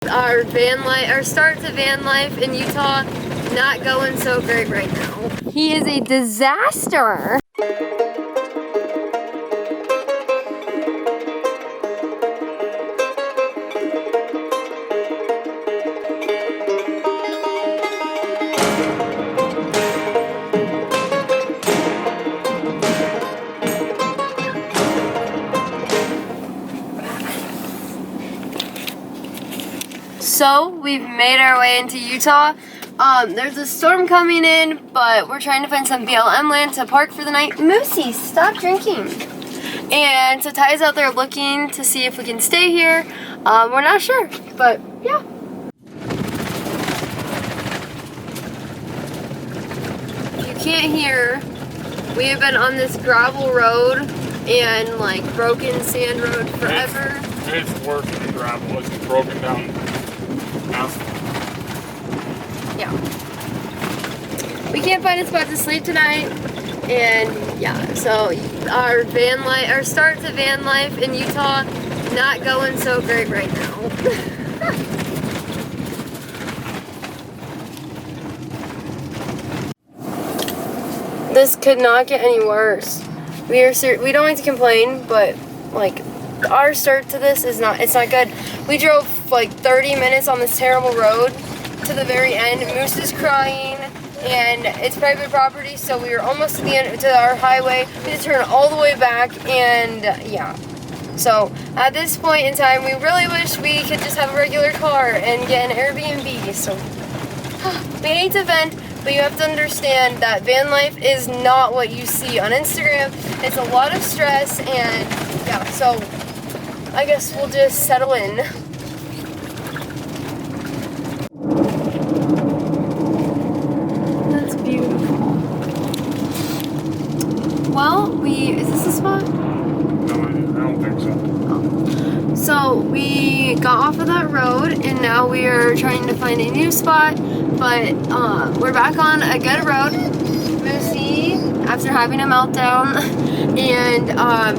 Our start to van life in Utah, not going so great right now. He is a disaster. So we've made our way into Utah. There's a storm coming in, but we're trying to find some BLM land to park for the night. Moosey, stop drinking. And so Ty's out there looking to see if we can stay here. We're not sure, but yeah. You can't hear. We have been on this gravel road and like broken sand road forever. It's worse than gravel. It's broken down. Yeah. We can't find a spot to sleep tonight, and yeah, so our start to van life in Utah, not going so great right now. This could not get any worse. We don't like to complain, but like our start to this is it's not good. We drove like 30 minutes on this terrible road to the very end. Moose is crying, and it's private property, so we were almost to the end to our highway. We had to turn all the way back, and yeah. So at this point in time, we really wish we could just have a regular car and get an Airbnb. So we hate to vent, but you have to understand that van life is not what you see on Instagram. It's a lot of stress, and yeah, so I guess we'll just settle in. That's beautiful. Well, is this the spot? No, I don't think so. Oh. So we got off of that road, and now we are trying to find a new spot, but we're back on a good road. Moosey, after having a meltdown, and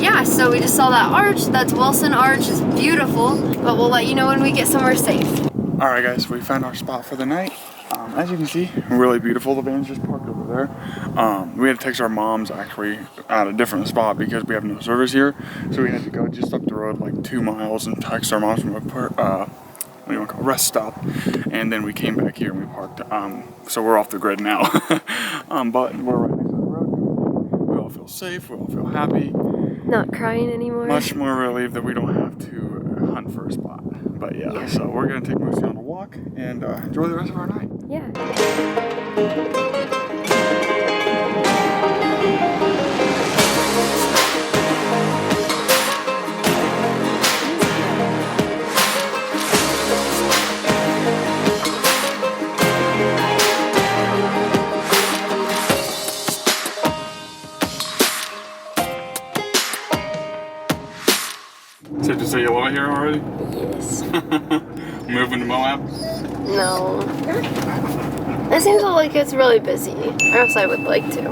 yeah, so we just saw that arch. That's Wilson Arch. It's beautiful, but we'll let you know when we get somewhere safe. All right, guys, we found our spot for the night. As you can see, really beautiful. The van's just parked over there. We had to text our moms actually at a different spot because we have no service here. So we had to go just up the road like 2 miles and text our moms from a rest stop. And then we came back here and we parked. So we're off the grid now. But we're right next to the road. We all feel safe. We all feel happy. Not crying anymore. Much more relieved that we don't have to hunt for a spot. But yeah, so we're gonna take Moosey on a walk and enjoy the rest of our night. Yeah. Safe to say you love it here already? Yes. Moving to Moab? No. It seems like it's really busy, or else I would like to.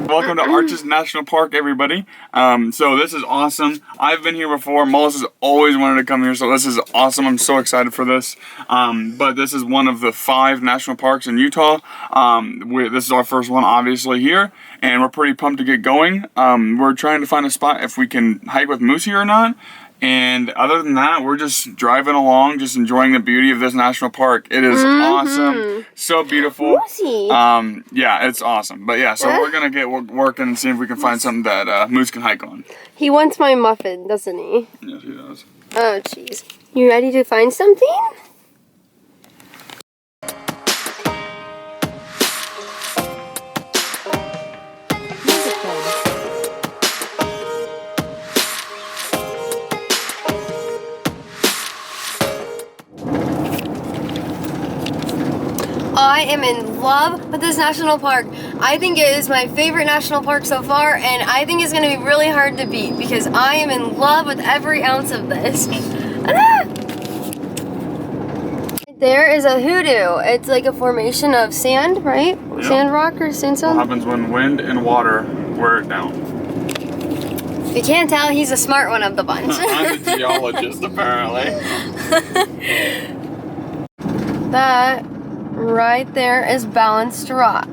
Welcome to Arches National Park, everybody. So this is awesome. I've been here before. Melissa's always wanted to come here, so this is awesome. I'm so excited for this. But this is one of the 5 national parks in Utah. This is our first one, obviously, here, and we're pretty pumped to get going. We're trying to find a spot if we can hike with Moosey or not. And other than that, we're just driving along, just enjoying the beauty of this national park. It is awesome, so beautiful. Yeah, it's awesome. But yeah, so we're gonna get working and see if we can find something that Moose can hike on. He wants my muffin, doesn't he? Yes, he does. Oh, jeez. You ready to find something? I am in love with this national park. I think it is my favorite national park so far, and I think it's going to be really hard to beat because I am in love with every ounce of this. There is a hoodoo. It's like a formation of sand, right? Yep. Sand rock or sandstone? What happens when wind and water wear it down? If you can't tell, he's a smart one of the bunch. I'm a geologist, apparently. That right there is balanced rock.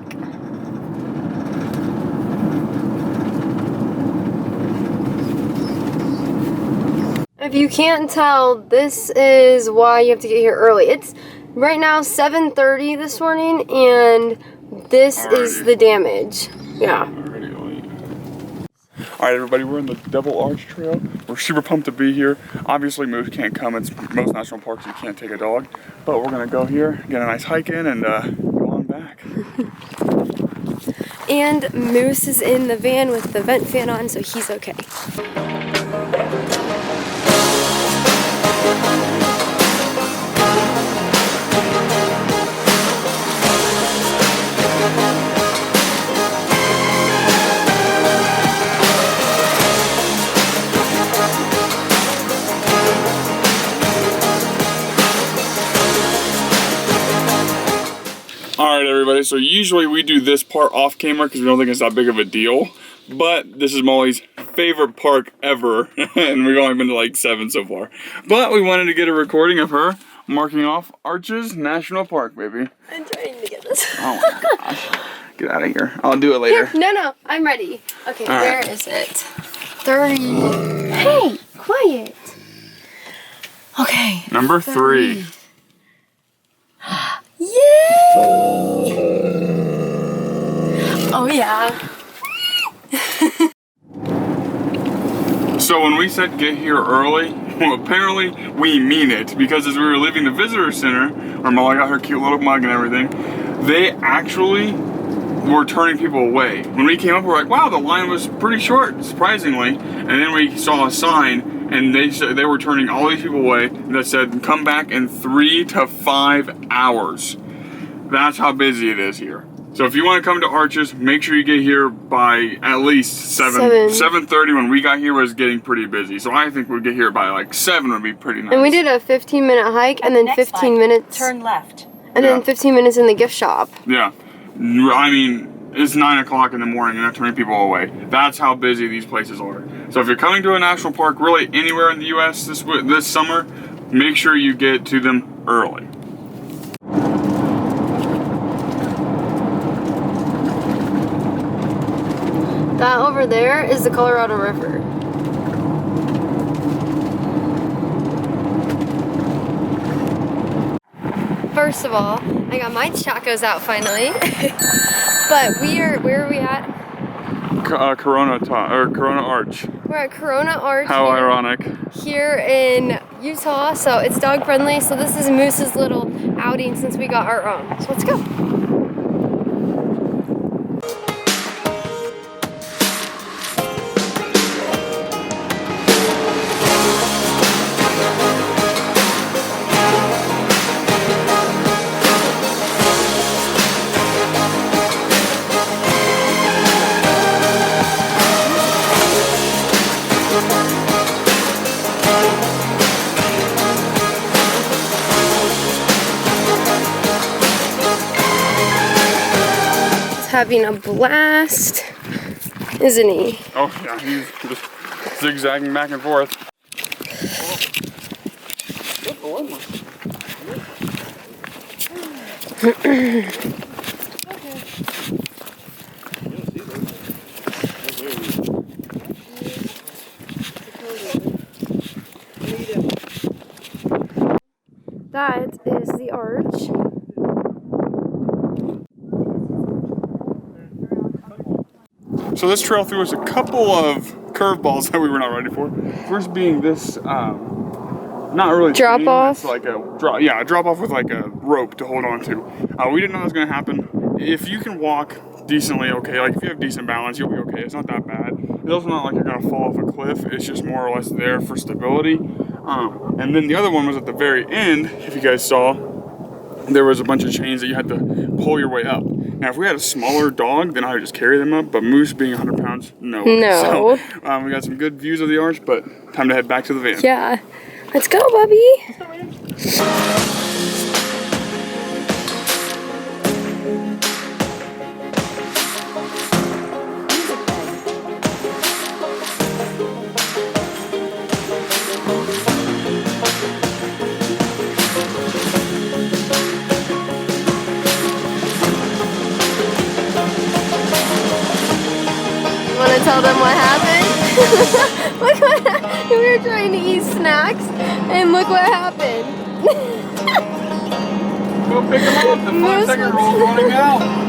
If you can't tell, this is why you have to get here early. It's right now 7:30 this morning, and this is the damage. Yeah. All right, everybody, we're in the Double Arch Trail. We're super pumped to be here. Obviously, Moose can't come. It's most national parks, you can't take a dog. But we're gonna go here, get a nice hike in, and go on back. And Moose is in the van with the vent fan on, so he's okay. All right, everybody, so usually we do this part off camera because we don't think it's that big of a deal. But this is Molly's favorite park ever, and we've only been to like 7 so far. But we wanted to get a recording of her marking off Arches National Park, baby. I'm trying to get this. Oh my gosh. Get out of here. I'll do it later. Here, no, I'm ready. Okay, all where right. is it? 30. Hey, quiet. Okay. Number 3. Yay! Oh yeah. So when we said get here early, well, apparently we mean it, because as we were leaving the visitor center, where Molly got her cute little mug and everything, they actually were turning people away. When we came up, we were like, wow, the line was pretty short, surprisingly. And then we saw a sign, and they said they were turning all these people away that said, come back in 3 to 5 hours. That's how busy it is here. So if you want to come to Arches, make sure you get here by at least 7:30. When we got here, was getting pretty busy. So I think we'd get here by like 7 would be pretty nice. And we did a 15-minute hike, and then 15 minutes. Turn left. And then 15 minutes in the gift shop. Yeah. I mean, it's 9 o'clock in the morning and they're turning people away. That's how busy these places are. So if you're coming to a national park, really anywhere in the U.S. this summer, make sure you get to them early. That over there is the Colorado River. First of all, I got my chacos out finally. But where are we at? Corona Arch. We're at Corona Arch. How ironic. Here in Utah, so it's dog friendly. So this is Moose's little outing since we got our own. So let's go. Having a blast, isn't he? Oh yeah, he's just zigzagging back and forth. That is the arch. So this trail threw us a couple of curveballs that we were not ready for. First being this, not really drop off. It's like a drop off with like a rope to hold on to. We didn't know that was gonna happen. If you can walk decently, okay, like if you have decent balance, you'll be okay. It's not that bad. It's also not like you're gonna fall off a cliff. It's just more or less there for stability. And then the other one was at the very end. If you guys saw, there was a bunch of chains that you had to pull your way up. Now, if we had a smaller dog, then I would just carry them up, but Moose being 100 pounds, no. No. So, we got some good views of the arch, but time to head back to the van. Yeah. Let's go, Bubby. tell them what happened? Look what we were trying to eat snacks, and look what happened. Go pick them up. The 5-second roll's running out.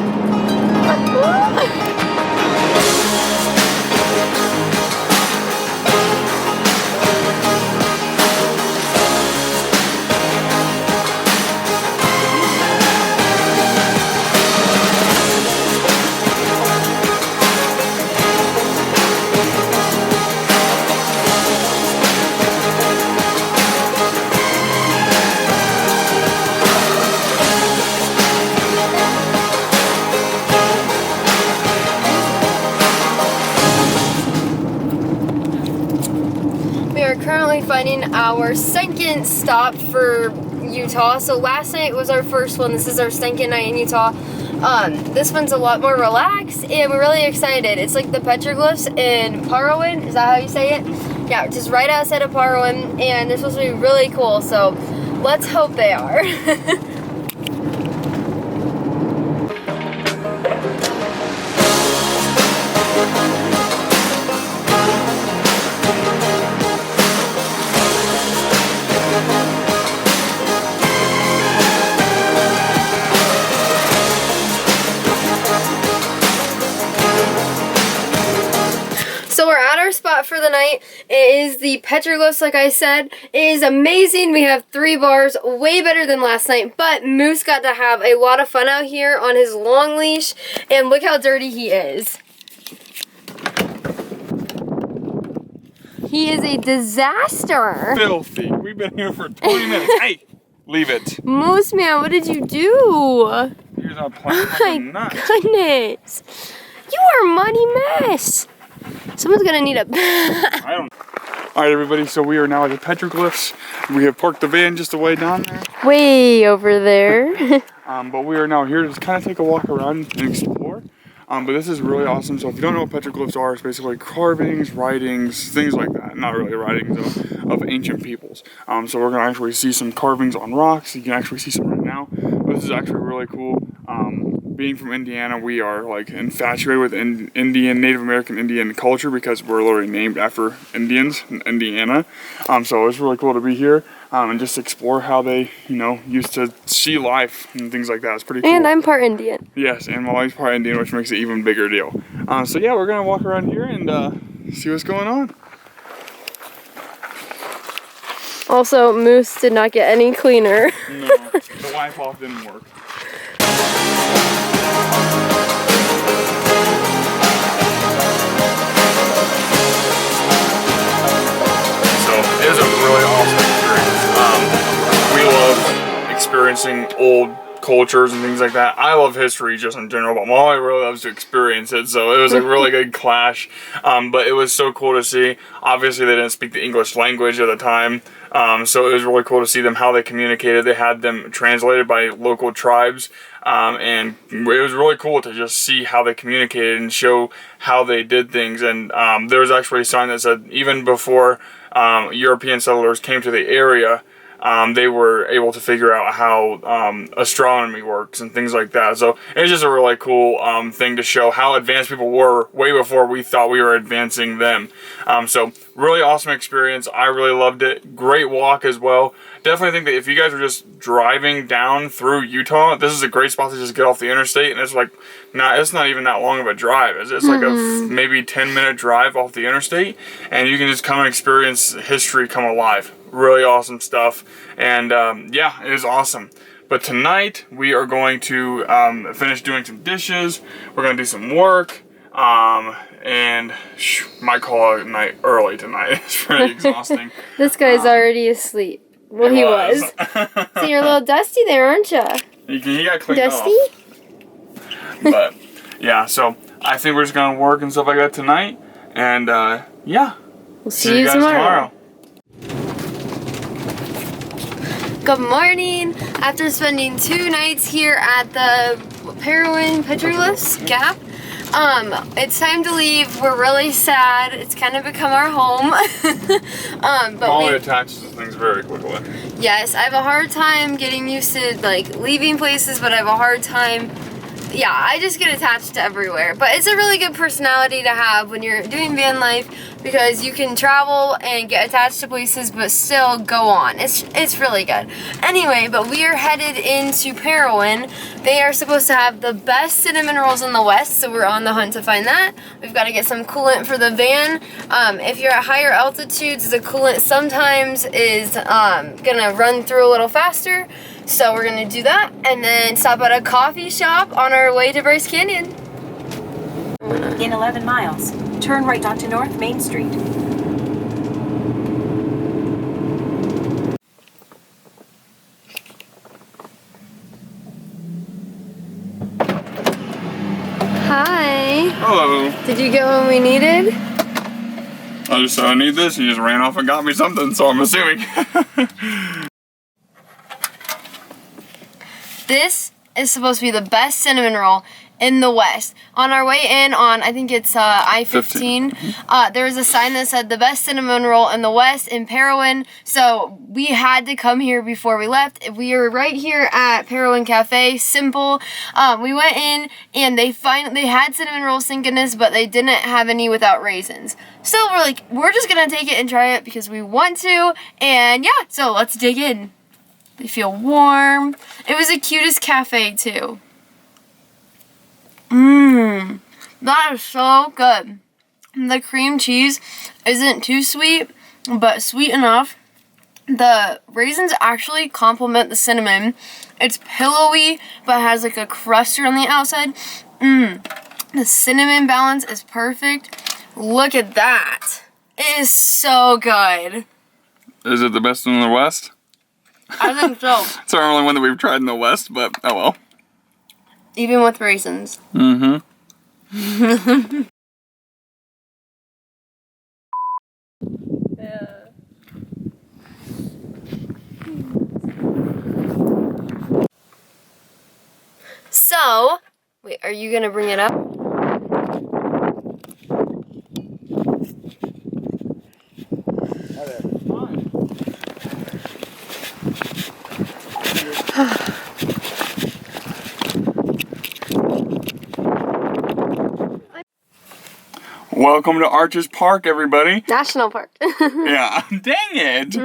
Currently finding our second stop for Utah. So last night was our first one. This is our second night in Utah. This one's a lot more relaxed and we're really excited. It's like the petroglyphs in PAROWAN. Is that how you say it? Yeah, just right outside of PAROWAN, and they're supposed to be really cool. So let's hope they are. So we're at our spot for the night. It is the petroglyphs, like I said. It is amazing. We have 3 bars, way better than last night. But Moose got to have a lot of fun out here on his long leash. And look how dirty he is. He is a disaster. Filthy. We've been here for 20 minutes. Hey, leave it. Moose man, what did you do? Here's our plan. Oh my goodness. You are a muddy mess. Someone's gonna need a I don't. Alright everybody, so we are now at the petroglyphs. We have parked the van just away down there. Way over there. But we are now here to just kind of take a walk around and explore. But this is really awesome. So if you don't know what petroglyphs are, it's basically carvings, writings, things like that. Not really writings of ancient peoples. So we're gonna actually see some carvings on rocks. You can actually see some right now. But this is actually really cool. Being from Indiana, we are like infatuated with Native American Indian culture because we're literally named after Indians in Indiana. So it's really cool to be here and just explore how they, used to see life and things like that. It's pretty cool. And I'm part Indian. Yes, and my wife's part Indian, which makes it even bigger deal. So yeah, we're gonna walk around here and see what's going on. Also, Moose did not get any cleaner. No, the wipe off didn't work. It was a really awesome experience. We love experiencing old cultures and things like that. I love history just in general, but Molly really loves to experience it, so it was a really good clash. But it was so cool to see. Obviously, they didn't speak the English language at the time, so it was really cool to see them, how they communicated. They had them translated by local tribes, and it was really cool to just see how they communicated and show how they did things. And there was actually a sign that said even before European settlers came to the area, they were able to figure out how astronomy works and things like that. So it's just a really cool thing to show how advanced people were way before we thought we were advancing them. So really awesome experience. I really loved it. Great walk as well. Definitely think that if you guys are just driving down through Utah, this is a great spot to just get off the interstate, and it's like it's not even that long of a drive. It's like a maybe 10-minute drive off the interstate, and you can just come and experience history come alive. Really awesome stuff, and yeah, it is awesome. But tonight we are going to finish doing some dishes. We're gonna do some work, and might call it night early tonight. It's pretty exhausting. This guy's already asleep. Well, he was. So you're a little dusty there, aren't you? He got cleaned Dusty? off. But yeah, so I think we're just gonna work and stuff like that tonight, and yeah, we'll see you guys tomorrow. Good morning. After spending 2 nights here at the PAROWAN Petroglyphs Gap, it's time to leave. We're really sad. It's kind of become our home. But Molly attaches to things very quickly. Yes, I have a hard time getting used to like leaving places, but I have a hard time yeah, I just get attached to everywhere. But it's a really good personality to have when you're doing van life, because you can travel and get attached to places but still go on. It's really good. Anyway, but we are headed into PAROWAN. They are supposed to have the best cinnamon rolls in the West, so we're on the hunt to find that. We've got to get some coolant for the van. If you're at higher altitudes, the coolant sometimes is gonna run through a little faster. So we're gonna do that and then stop at a coffee shop on our way to Bryce Canyon. In 11 miles, turn right onto North Main Street. Hi. Hello. Did you get what we needed? I just said I need this. He just ran off and got me something, so I'm assuming. This is supposed to be the best cinnamon roll in the West. On our way in on, I think it's I-15, there was a sign that said the best cinnamon roll in the West in PAROWAN. So we had to come here before we left. We were right here at PAROWAN Cafe, simple. We went in and they had cinnamon rolls thinking this, but they didn't have any without raisins. So we're like, we're just gonna take it and try it because we want to. And yeah, so let's dig in. They feel warm. It was the cutest cafe too. That is so good. The cream cheese isn't too sweet, but sweet enough. The raisins actually complement the cinnamon. It's pillowy, but has like a crust on the outside. The cinnamon balance is perfect. Look at that. It is so good. Is it the best one in the West? I think so. It's our only one that we've tried in the West, but oh well. Even with raisins. So, wait, are you gonna bring it up? Welcome to Arches Park, everybody. National Park. Yeah, dang it.